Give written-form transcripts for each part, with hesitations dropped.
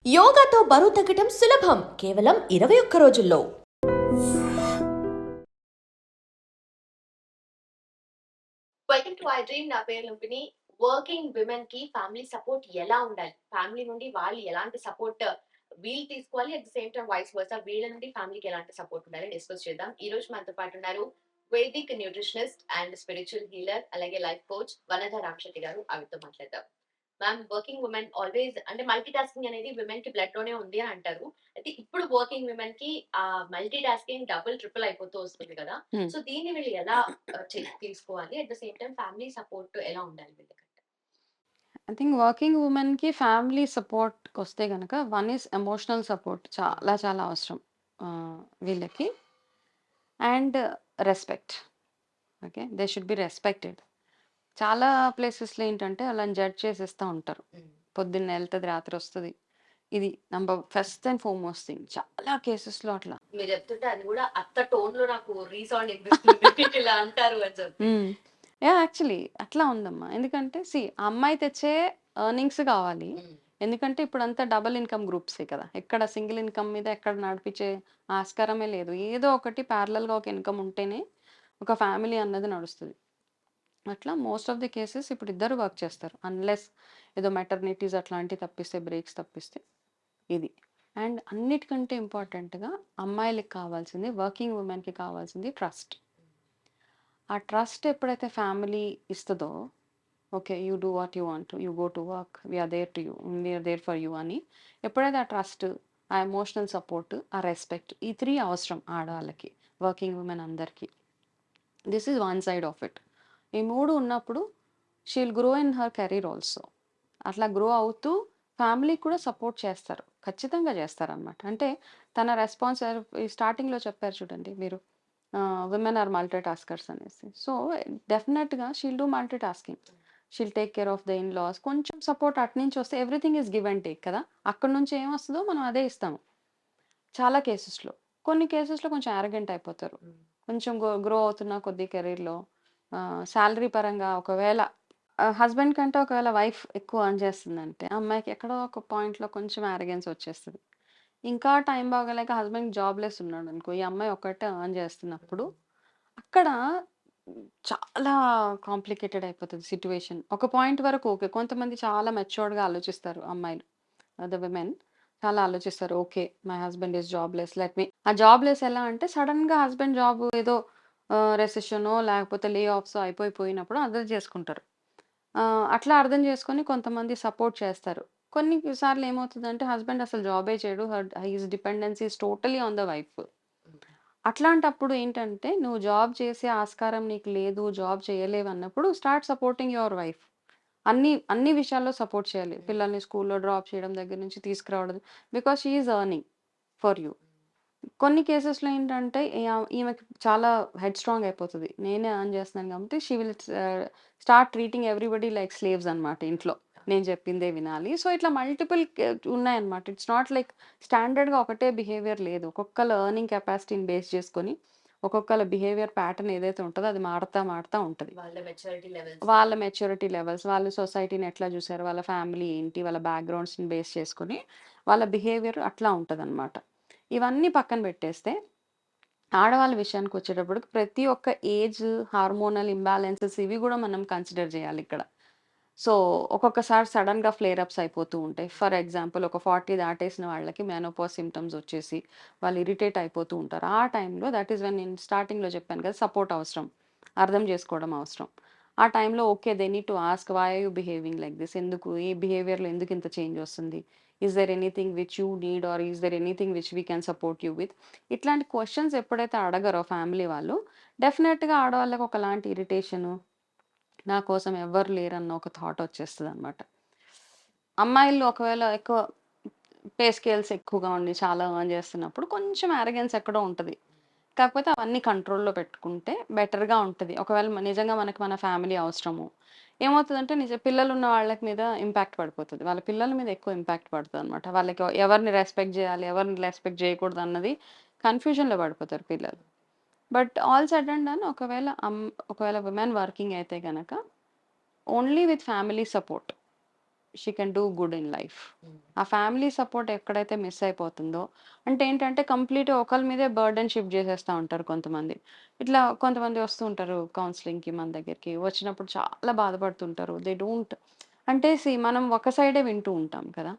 యోగాతో బరువు తగ్గటం సులభం కేవలం 21 రోజుల్లో. Welcome to I dream. నా పేరు లుంపిని. వర్కింగ్ విమెన్ కి ఫ్యామిలీ సపోర్ట్ ఎలా ఉండాలి, ఫ్యామిలీ నుండి వాళ్ళు ఎలాంటి సపోర్ట్ వీళ్ళు తీసుకోవాలి, at the same time vice versa వీళ్ళ నుండి ఫ్యామిలీకి ఎలాంటి సపోర్ట్ ఉండాలి డిస్కస్ చేద్దాం. ఈ రోజు మనతో పాటు ఉన్నారు Vedic nutritionist and spiritual healer అలాగే లైఫ్ కోచ్ వనజ రామశెట్టి గారు. ఆవిడతో మాట్లాడదాం. మ్యామ్, వర్కింగ్ ఉమెన్ ఆల్వేస్ అంటే మల్టీ టాస్కింగ్ అనేది విమెన్ కి బ్లడ్ లోనే ఉంది అని అంటారు. అయితే ఇప్పుడు వర్కింగ్ విమెన్ కి ఆ మల్టీ టాస్కింగ్ డబుల్ ట్రిపుల్ అయిపోతూ వస్తుంది కదా. సో దీన్ని వీళ్ళు ఎలా తీసుకోవాలి, at the same time family support ఎలా ఉండాలి వీళ్ళకంటే? ఐ థింక్ వర్కింగ్ ఉమెన్‌కి ఫ్యామిలీ సపోర్ట్‌కొస్తే గనక వన్ ఈస్ ఎమోషనల్ సపోర్ట్ చాలా చాలా అవసరం వీళ్ళకి. And respect. Okay. They should be respected. చాలా ప్లేసెస్‌లో ఏంటంటే వాళ్ళని జడ్జ్ చేసేస్తా ఉంటారు. పొద్దున్న ఎళ్తది, రాత్రొస్తది. ఇది number first and foremost thing. చాలా కేసెస్‌లో అట్లా. మీరు చెప్తుంటే అది కూడా అత్త టోన్ లో నాకు రీసౌండ్ వినిపిస్తుంది. ఇలా అంటారు అని చెప్పి. యాక్చువల్లీ అట్లా ఉందమ్మా. ఎందుకంటే ఆ అమ్మాయి తెచ్చే ఎర్నింగ్స్ కావాలి. ఎందుకంటే ఇప్పుడంతా డబుల్ ఇన్‌కమ్ గ్రూప్సే కదా! ఎక్కడ సింగిల్ ఇన్‌కమ్ మీద ఎక్కడ నడిపించే ఆస్కారమే లేదు. ఏదో ఒకటి ప్యారలల్‌గా ఒక ఇన్‌కమ్ ఉంటేనే ఒక ఫ్యామిలీ అన్నది నడుస్తది. అట్లా మోస్ట్ ఆఫ్ ది కేసెస్ ఇప్పుడు ఇద్దరు వర్క్ చేస్తారు. అన్‌లెస్ ఏదో మెటర్నిటీస్ అట్లాంటివి తప్పిస్తే, బ్రేక్స్ తప్పిస్తే ఇది. అండ్ అన్నిటికంటే ఇంపార్టెంట్‌గా అమ్మాయిలకి కావాల్సింది, వర్కింగ్ వుమెన్‌కి కావాల్సింది ట్రస్ట్. ఆ ట్రస్ట్ ఎప్పుడైతే ఫ్యామిలీ ఇస్తదో, okay. You do what you want to. You go to work. We are there to you. We are there for you అని ఎప్పుడైతే ఆ ట్రస్ట్, ఆ ఎమోషనల్ సపోర్ట్, ఆ రెస్పెక్ట్ ఈ 3 అవసరం ఆడవాళ్ళకి, వర్కింగ్ వుమెన్ అందరికీ. This is one side of it. ఈ 3 ఉన్నప్పుడు she will grow in her career also. అట్లా గ్రో అవుతూ ఫ్యామిలీకి కూడా సపోర్ట్ చేస్తారు. ఖచ్చితంగా చేస్తారనమాట. అంటే తన ఈ స్టార్టింగ్‌లో చెప్పారు చూడండి మీరు. విమెన్ ఆర్ మల్టీ టాస్కర్స్ అనేసి. సో, డెఫినెట్‌గా she'll do multi tasking. She'll take care of the in-laws. కొంచెం సపోర్ట్ అటునుంచి వస్తే everything is give and take కదా! అక్కడి నుంచి ఏమొస్తదో మనం అదే ఇస్తాము. చాలా కేసెస్‌లో. కొన్ని కేసెస్‌లో కొంచెం యారగెంట్ అయిపోతారు. కొంచెం గ్రో అవుతున్న కొద్దీ కెరీర్‌లో సాలరీ పరంగా ఒకవేళ హస్బెండ్ కంటే ఒకవేళ వైఫ్ ఎక్కువ ఎర్న్ చేస్తుందంటే, అమ్మాయికి ఎక్కడో ఒక పాయింట్‌లో కొంచెం యారగెన్స్ వచ్చేస్తది. ఇంకా టైం బాగోలేక హస్బెండ్ జాబ్‌లెస్ ఉన్నాడనుకో, ఈ అమ్మాయి ఒక్కటే ఎర్న్ చేస్తున్నప్పుడు, అక్కడ చాలా కాంప్లికేటెడ్ అయిపోతది సిట్యుయేషన్. ఒక పాయింట్ వరకు ఓకే. కొంతమంది చాలా మెచ్యూర్డ్‌గా ఆలోచిస్తారు అమ్మాయిలు. ద విమెన్ చాలా ఆలోచిస్తారు. Okay. My husband is jobless. Let me ఆ జాబ్‌లెస్ ఎలా అంటే సడెన్‌గా హస్బెండ్ జాబ్ ఏదో రెసెషనో లేకపోతే లే ఆఫ్సో అయిపోయినప్పుడు అర్థం చేసుకుంటారు. అట్లా అర్థం చేసుకొని కొంతమంది సపోర్ట్ చేస్తారు. కొన్ని సార్లు ఏమవుతదంటే హస్బెండ్ అసలు జాబే చేయడు. His dependency is totally on the wife. అట్లాంటప్పుడు ఏంటంటే నువ్వు జాబ్ చేసే ఆస్కారం నీకు లేదు, జాబ్ చేయలేవన్నప్పుడు స్టార్ట్ సపోర్టింగ్ యువర్ వైఫ్. అన్ని విషయాల్లో సపోర్ట్ చేయాలి. పిల్లల్ని స్కూల్‌లో డ్రాప్ చేయడం దగ్గర నుంచి తీసుకురావడం. Because she is earning for you. కొన్ని కేసెస్‌లో ఏంటంటే ఈమెకి చాలా హెడ్ స్ట్రాంగ్ అయిపోతది. నేనే ఎర్న్ చేస్తున్నాను కాబట్టి she will start treating everybody like slaves అన్నమాట ఇంట్లో. నేను చెప్పిందే వినాలి. సో, ఇట్లా మల్టిపుల్ ఉన్నాయన్నమాట. ఇట్స్ నాట్ లైక్ స్టాండర్డ్‌గా ఒకటే బిహేవియర్ లేదు. ఒక్కొక్కళ్ళ ఎర్నింగ్ కెపాసిటీని బేస్ చేసుకొని, ఒక్కొక్కళ్ళ బిహేవియర్ ప్యాటర్న్ ఏదైతే ఉంటదో అది మారతా ఉంటది. వాళ్ళ మెచ్యూరిటీ లెవెల్స్, వాళ్ళు సొసైటీని ఎట్లా చూసారు, వాళ్ళ ఫ్యామిలీ ఏంటి, వాళ్ళ బ్యాక్‌గ్రౌండ్స్‌ని బేస్ చేసుకొని వాళ్ళ బిహేవియర్ అట్లా ఉంటదన్నమాట. ఇవన్నీ పక్కన పెట్టేస్తే, ఆడవాళ్ళ విషయానికొచ్చేటప్పటికి ప్రతి ఒక్క ఏజ్, హార్మోనల్ ఇంబాలెన్సెస్ ఇవి గూడా మనం కన్సిడర్ జేయాలిక్కడ. సో, ఒక్కొక్కసారి సడెన్‌గా ఫ్లేర్ అప్స్ అయిపోతూ ఉంటాయి. ఫర్ ఎగ్జాంపుల్ ఒక 40 దాటేసిన వాళ్ళకి మెనోపాజ్ సింప్టమ్స్ వచ్చేసి, వాళ్ళు ఇరిటేట్ అయిపోతూ ఉంటారు. ఆ టైంలో దట్ ఈస్ వెన్ నేను స్టార్టింగ్‌లో చెప్పాను కదా! సపోర్ట్ అవసరం. అర్థం చేసుకోవడం అవసరం. ఆ టైంలో okay. They need to ask why are you behaving like this? ఎందుకు? ఈ బిహేవియర్‌లో ఎందుకింత చేంజ్ వస్తుంది? Is there anything which you need or is there anything which we can support you with? ఇట్లాంటి క్వెషన్స్ ఎప్పుడైతే అడగరో ఫ్యామిలీ వాళ్ళు, డెఫినెట్‌గా ఆడవాళ్ళకి ఒకలాంటి ఇరిటేషను, నా కోసం ఎవ్వరు లేరన్న ఒక థాట్ వచ్చేస్తదనమాట. అమ్మాయిల్లో ఒకవేళ ఎక్కువ పే స్కేల్స్ ఎక్కువగా ఉండి చాలా ఎర్న్ చేస్తున్నప్పుడు కొంచెం యారగెన్స్ ఎక్కడో ఉంటది. కాకపోతే అవన్నీ కంట్రోల్‌లో పెట్టుకుంటే బెటర్‌గా ఉంటది. ఒకవేళ నిజంగా మనకి మన ఫ్యామిలీ అవసరము. ఏమవుతదంటే పిల్లలున్న వాళ్ళకి మీద ఇంపాక్ట్ పడిపోతది. వాళ్ళ పిల్లల మీద ఎక్కువ ఇంపాక్ట్ పడతదనమాట. వాళ్ళకి ఎవరిని రెస్పెక్ట్ జేయాలి, ఎవరిని రెస్పెక్ట్ జేయకూడదన్నది కన్‌ఫ్యూజన్‌లో పడిపోతారు పిల్లలు. But all said and done ఒకవేళ విమెన్ వర్కింగ్ అయితే గనక only with family support. She can do good in life. ఆ ఫ్యామిలీ సపోర్ట్ ఎక్కడైతే మిస్ అయిపోతుందో, అంటే ఏంటంటే కంప్లీట్‌గా ఒకళ్ళ మీదే బర్డెన్ షిఫ్ట్ చేసేస్తా ఉంటారు కొంతమంది. ఇట్లా కొంతమంది వస్తూ ఉంటారు కౌన్సెలింగ్‌కి మన దగ్గరికి. వచ్చినప్పుడు చాలా బాధపడుతుంటారు. దే డోంట్ అంటే మనం ఒక సైడే వింటూ ఉంటాం కదా!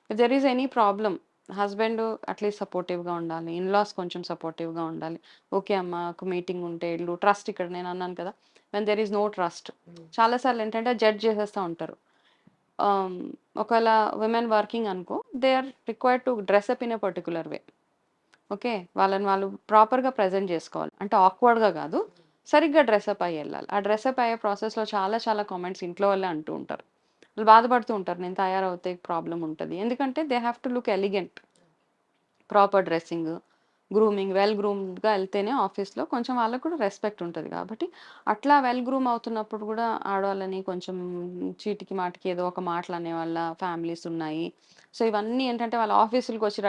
If there is any problem husband at least సపోర్టివ్‌గా ఉండాలి. ఇన్‌లాస్ కొంచెం సపోర్టివ్‌గా ఉండాలి. ఓకే అమ్మా ఒక మీటింగ్ ఉంటే ఎళ్ళు. ట్రస్ట్ ఇక్కడ నేను అన్నాను కదా! When there is no trust చాలా సార్లు ఏంటంటే జడ్జ్ చేసేస్తా ఉంటారు. ఆహ్, ఒకవేళ విమెన్ వర్కింగ్ అనుకో, they are required to dress up in a particular way. Okay. వాళ్ళని వాళ్ళు ప్రాపర్‌గా ప్రెజెంట్ జేసుకోవాలి. అంటే ఆక్వర్డ్‌గా గాదు. సరిగ్గా డ్రెసప్ అయ్యెళ్ళాలి. ఆ డ్రెసప్ అయ్యే ప్రాసెస్‌లో చాలా చాలా కామెంట్స్ ఇంట్లో వాళ్ళే అంటూ ఉంటారు. వాళ్ళు బాధపడుతూ ఉంటారు. నేను తయారవుతే ప్రాబ్లమ్ ఉంటది. ఎందుకంటే they have to look elegant. Proper dressing, grooming, well గ్రూమ్డ్‌గా ఎళ్తేనే ఆఫీస్‌లో కొంచెం వాళ్ళకి కూడా రెస్పెక్ట్ ఉంటది కాబట్టి, అట్లా వెల్ గ్రూమ్ అవుతున్నప్పుడు గూడా ఆడవాళ్ళని కొంచెం చీటికి మాటికి ఏదో ఒక మాటలనేవాళ్ళ ఫ్యామిలీస్ ఉన్నాయి. సో, ఇవన్నీ ఏంటంటే వాళ్ళ ఆఫీసులకొచ్చి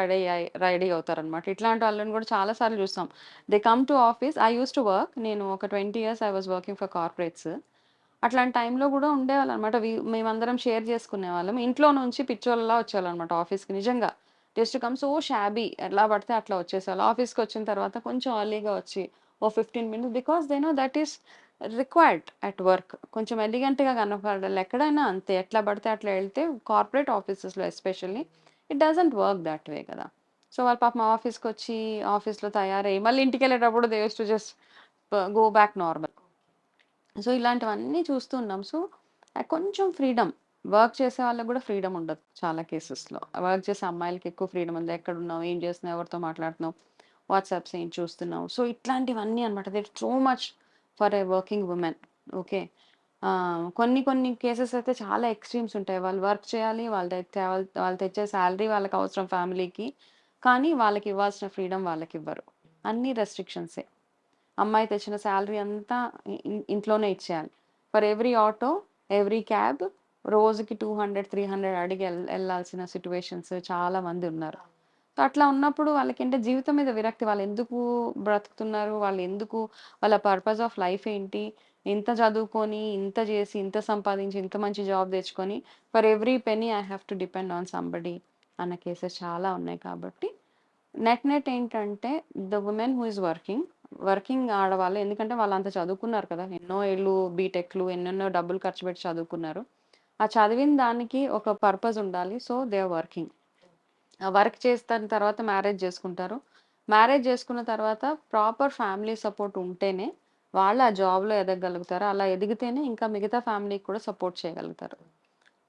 రెడీ అవుతారనమాట. ఇట్లాంటి వాళ్ళని గూడా చాలా సార్లు చూస్తాం. They come to office I used to work. నేను ఒక 20 years I was working for corporates. అట్లాంటి టైంలో గూడా ఉండేవాళ్ళనమాట. మేమందరం షేర్ చేసుకునేవాళ్ళం. ఇంట్లో నుంచి పిచ్చోళ్ళలా వచ్చేవాళ్ళనమాట ఆఫీస్‌కి నిజంగా. జస్ట్ కమ్ సో షాబీ ఎలా పడితే అట్లా వచ్చేసేవాళ్ళు. ఆఫీస్‌కొచ్చిన తర్వాత కొంచెం ఎర్లీగా వచ్చి ఓ 15 minutes because they know that is required at work. కొంచెం ఎలిగెంట్‌గా కనపడాలి. ఎక్కడైనా అంతే. ఎట్లా పడితే అట్లా ఎళ్తే కార్పొరేట్ ఆఫీసెస్‌లో especially it doesn't work that way కదా! సో, వాళ్ళు పాపం ఆఫీస్‌కొచ్చి ఆఫీస్‌లో తయారయ్యి మళ్ళీ ఇంటికెళ్ళేటప్పుడు they used to just go back normal. So, ఇలాంటివన్నీ చూస్తున్నాం. సో, కొంచెం ఫ్రీడమ్. వర్క్ చేసే వాళ్ళకి గూడా ఫ్రీడమ్ ఉండదు చాలా కేసెస్‌లో. వర్క్ చేసే అమ్మాయిలకి ఎక్కువ ఫ్రీడమ్ ఉంది. ఎక్కడున్నావు? ఏం చేస్తున్నావు? ఎవరితో మాట్లాడుతున్నావు? వాట్సాప్స్ ఏం చూస్తున్నావు? సో, ఇట్లాంటివన్నీ అన్నమాట. There is so much for a working women. Okay. కొన్ని కొన్ని కేసెస్ అయితే చాలా ఎక్స్‌ట్రీమ్స్ ఉంటాయి. వాళ్ళు వర్క్ చేయాలి. వాళ్ళు తెచ్చే సాలరీ వాళ్ళకవసరం ఫ్యామిలీకి. కానీ వాళ్ళకివ్వాల్సిన ఫ్రీడమ్ వాళ్ళకివ్వరు. అన్నీ రెస్ట్రిక్షన్సే. అమ్మాయి తెచ్చిన సాలరీ అంతా ఇంట్లోనే ఇచ్చేయాలి. For every auto, every cab రోజుకి 200, 300 అడిగి ఎళ్ళాల్సిన సిట్యుయేషన్స్ చాలా మందున్నారు. సో, అట్లా ఉన్నప్పుడు వాళ్ళకేంటే జీవితం మీద విరక్తి. వాళ్ళెందుకు బ్రతుకుతున్నారు? వాళ్ళెందుకు వాళ్ళ పర్పస్ ఆఫ్ లైఫ్ ఏంటి? ఇంత చదువుకొని, ఇంత జేసి, ఇంత సంపాదించి, ఇంత మంచి జాబ్ తెచ్చుకొని for every penny I have to depend on somebody అన్న కేసెస్ చాలా ఉన్నాయి కాబట్టి నెట్ ఏంటంటే the women who is working ఆడవాళ్ళు ఎందుకంటే వాళ్ళంత చదువుకున్నారు కదా! ఎన్నో ఏళ్ళు బీటెక్‌లు ఎన్నెన్నో డబ్బులు ఖర్చు పెట్టి చదువుకున్నారు. ఆ చదివిన దానికి ఒక పర్పస్ ఉండాలి. So, they are working. ఆ వర్క్ చేసిన తర్వాత మ్యారేజ్ చేసుకుంటారు. మ్యారేజ్ చేసుకున్న తర్వాత ప్రాపర్ ఫ్యామిలీ సపోర్ట్ ఉంటేనే వాళ్ళు ఆ జాబ్‌లో ఎదగగలుగుతారు. అలా ఎదిగితేనే ఇంకా మిగతా ఫ్యామిలీకి కూడా సపోర్ట్ చేయగలుగుతారు.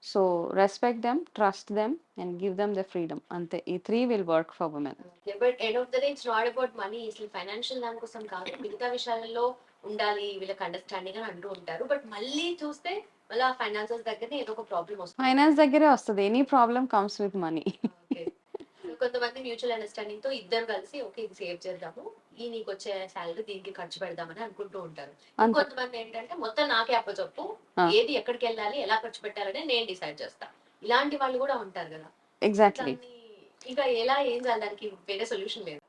So, respect them, trust them and give them the freedom అంతే. ఈ 3 will work for women. Okay. But end of the day it's not about money. అసలు ఫైనాన్షియల్ దాని కోసం కాదు. మిగతా విషయాలలో ఉండాలి వీళ్ళకి అండర్‌స్టాండింగ్ అని అంటూ ఉంటారు. బట్ మళ్ళీ చూస్తే మళ్ళా ఫైనాన్సెస్ దగ్గరనే ఏదో ఒక ప్రాబ్లమ్ వస్తుంది. ఫైనాన్స్ దగ్గరే వస్తది. Any problem comes with money. Okay. So, కొంతమంది మ్యూచువల్ అండర్‌స్టాండింగ్‌తో ఇద్దరు కలిసి ఓకే. ఇది సేవ్ చేద్దాము. ఈ నీకొచ్చే సాలరీ దీనికి ఖర్చు పెడదామని అనుకుంటూ ఉంటారు. అంతే. ఇంకొంతమంది ఏంటంటే మొత్తం నాకే అప్పచెప్పు. ఆ! ఏది ఎక్కడికెళ్ళాలి, ఎలా ఖర్చు పెట్టాలని నేను డిసైడ్ చేస్తా. ఇలాంటి వాళ్ళు కూడా ఉంటారు గదా! ఎగ్జాక్ట్‌లీ. దాన్ని ఇంకా ఎలా ఏం చేయాలి? దానికి వేరే సొల్యూషన్ లేదా?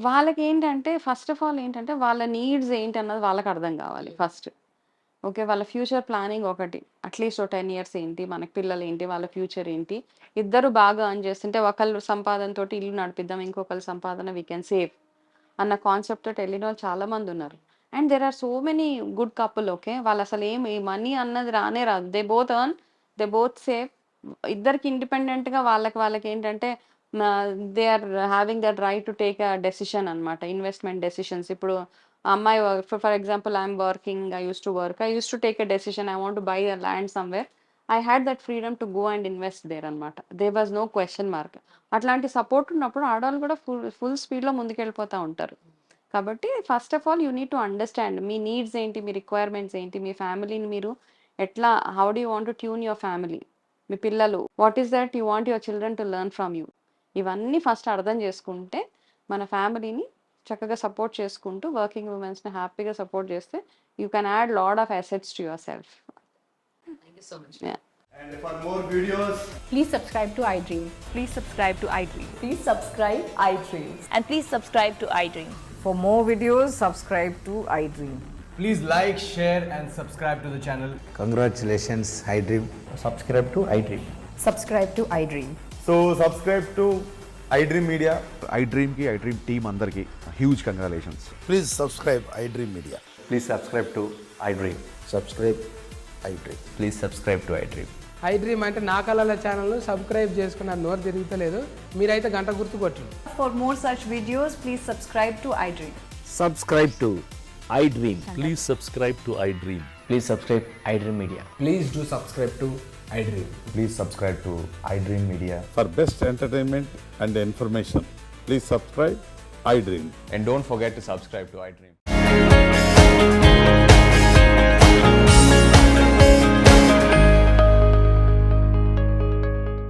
వాళ్ళకేంటంటే ఫస్ట్ ఆఫ్ ఆల్ ఏంటంటే వాళ్ళ నీడ్స్ ఏంటన్నది వాళ్ళకి అర్థం కావాలి ఫస్ట్. ఓకే. వాళ్ళ ఫ్యూచర్ ప్లానింగ్ ఒకటి. అట్‌లీస్ట్ ఓ 10 ఇయర్స్ ఏంటి? మనకి పిల్లలేంటి? వాళ్ళ ఫ్యూచర్ ఏంటి? ఇద్దరు బాగా ఎర్న్ చేస్తుంటే ఒకళ్ళు సంపాదనతోటి ఇల్లు నడిపిద్దాం. ఇంకొకళ్ళ సంపాదన వి కెన్ సేవ్ అన్న కాన్సెప్ట్ తోటి ఎళ్ళినోళ్ళు చాలా మందున్నారు. And there are so many good couple okay. వాళ్ళసలేం ఈ మనీ అన్నది రానే రాదు. They both earn, they both save. ఇద్దరికి ఇండిపెండెంట్‌గా వాళ్ళకేంటంటే they are having that right to take a decision అన్నమాట. Investment decisions. ఇప్పుడు ఆ అమ్మాయి for example I'm working. I used to work. I used to take a decision. I want to buy a land somewhere. I had that freedom to go and invest there అన్నమాట. There was no question mark. అట్లాంటి support ఉన్నప్పుడు ఆడవాళ్ళు కూడా full స్పీడ్‌లో ముందుకెళ్ళిపోతా ఉంటారు. కాబట్టి first of all you need to understand మీ నీడ్స్ ఏంటి? మీ రిక్వైర్మెంట్స్ ఏంటి? మీ ఫ్యామిలీని మీరు ఎట్లా how do you want to tune your family? మీ పిల్లలు what is that you want your children to learn from you? ఇవన్నీ ఫస్ట్ అర్థం చేసుకుంటే మన ఫ్యామిలీని చక్కగా సపోర్ట్ చేసుకుంటూ వర్కింగ్ వుమెన్స్‌ని హ్యాపీగా సపోర్ట్ చేస్తే you can add lot of assets to your self. Thank you so much. Yeah! And for more videos, Please subscribe to iDream. Please subscribe to iDream. Please subscribe iDream. And please subscribe to iDream. For more videos, subscribe to iDream. please like, share and subscribe to the channel. Congratulations, iDream. Subscribe to iDream. Subscribe to iDream. So subscribe to iDream Media. iDream కి iDream team అందరికి huge congratulations. Please subscribe iDream Media. Please subscribe to iDream. Subscribe iDream. Please subscribe to iDream. iDream అంటే నా కళల ఛానల్ను subscribe చేసుకున్న నోరు తిరుగుతలేదు, మీరైతే గంట గుర్తు కొట్టండి. For more such videos, please subscribe to iDream. Subscribe to iDream. Please subscribe to iDream. Please subscribe iDream Media. Please do subscribe to iDream. Please subscribe to iDream Media. For best entertainment and information, please subscribe iDream. And don't forget to subscribe to iDream.